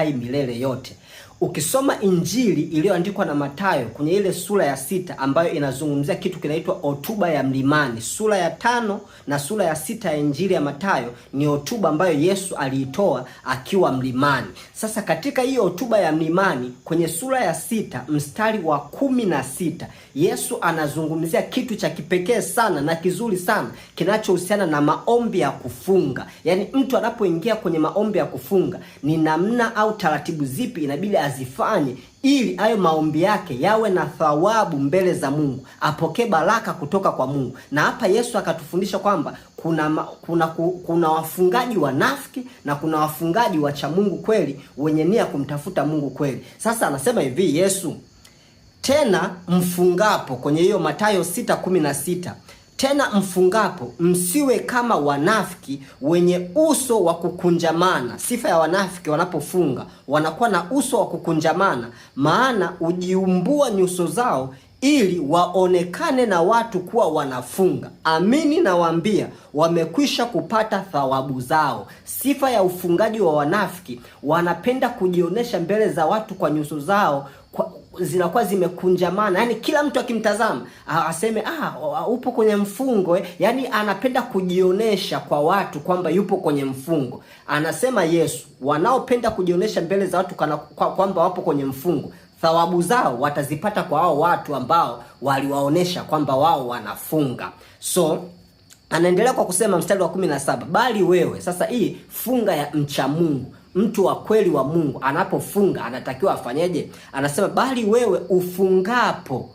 milele yote. Ukisoma Injili iliyoandikwa na Mathayo kwenye ile sura ya 6 ambayo inazungumzia kitu kinaitwa hotuba ya mlimani. Sura ya 5 na sura ya 6 ya Injili ya Mathayo ni hotuba ambayo Yesu aliitoa akiwa mlimani. Sasa katika hiyo hotuba ya mlimani kwenye sura ya 6 mstari wa 16, Yesu anazungumzia kitu cha kipekee sana na kizuri sana kinachohusiana na maombi ya kufunga. Yaani mtu anapoingia kwenye maombi ya kufunga ni namna au taratibu zipi inabidi azifanye ili hayo maombi yake yawe na thawabu mbele za Mungu, apokee baraka kutoka kwa Mungu. Na hapa Yesu akatufundisha kwamba kuna wafungaji wanafiki na kuna wafungaji wa cha Mungu kweli, wenye nia kumtafuta Mungu kweli. Sasa anasema hivi Yesu, tena mfungapo, kwenye hiyo Mathayo 6:16, tena mfungapo msiwe kama wanafiki wenye uso wa kukunjamana. Sifa ya wanafiki wanapofunga wanakuwa na uso wa kukunjamana, maana ujiumbua nyuso zao ili waonekane na watu kuwa wanafunga. Amini nawaambia, wamekwisha kupata thawabu zao. Sifa ya ufungaji wa wanafiki, wanapenda kujionesha mbele za watu kwa nyuso zao zinakuwa zimekunjamana. Yaani kila mtu akimtazama aseme upo kwenye mfungo. Yaani anapenda kujionesha kwa watu kwamba yupo kwenye mfungo. Anasema Yesu, wanaopenda kujionesha mbele za watu kwamba wapo kwenye mfungo, thawabu zao watazipata kwa hao watu ambao waliwaonesha kwamba wao wanafunga. So anaendelea kwa kusema mstari wa 17, bali wewe, sasa hii funga ya mcha Mungu, mtu wa kweli wa Mungu anapofunga anatakiwa afanyeje? Anasema bali wewe ufungapo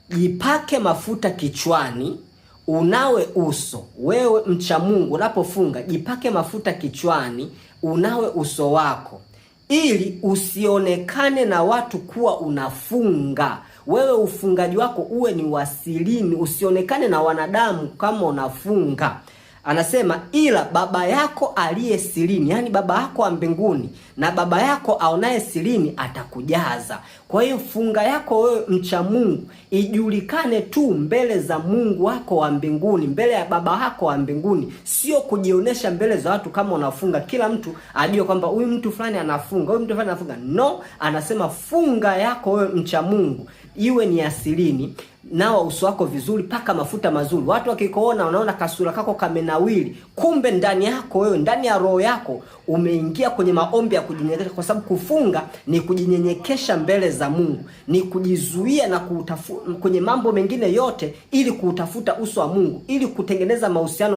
jipake mafuta kichwani, unawe uso. Wewe mcha Mungu unapofunga jipake mafuta kichwani, unawe uso wako, ili usionekane na watu kuwa unafunga. Wewe ufungaji wako uwe ni wasilini, usionekane na wanadamu kama unafunga. Anasema ila baba yako aliye sirini, yani baba yako wa mbinguni, na baba yako aonaye sirini atakujaza. Kwa hiyo funga yako wewe mcha Mungu ijulikane tu mbele za Mungu wako wa mbinguni, mbele ya baba yako wa mbinguni, sio kujionesha mbele za watu kama unafunga. Kila mtu ajue kwamba huyu mtu fulani anafunga, huyu mtu fulani anafunga. No, anasema funga yako wewe mcha Mungu iwe ni asilini, nawa uso wako vizuri, paka mafuta mazuri. Watu wakikuona wanaona kasura kako kamenawili, kumbe ndani yako wewe, ndani ya roho yako umeingia kwenye maombi ya kujinyenyekesha, kwa sababu kufunga ni kujinyenyekesha mbele za Mungu, ni kujizuia na kwenye mambo mengine yote ili kuutafuta uso wa Mungu, ili kutengeneza mahusiano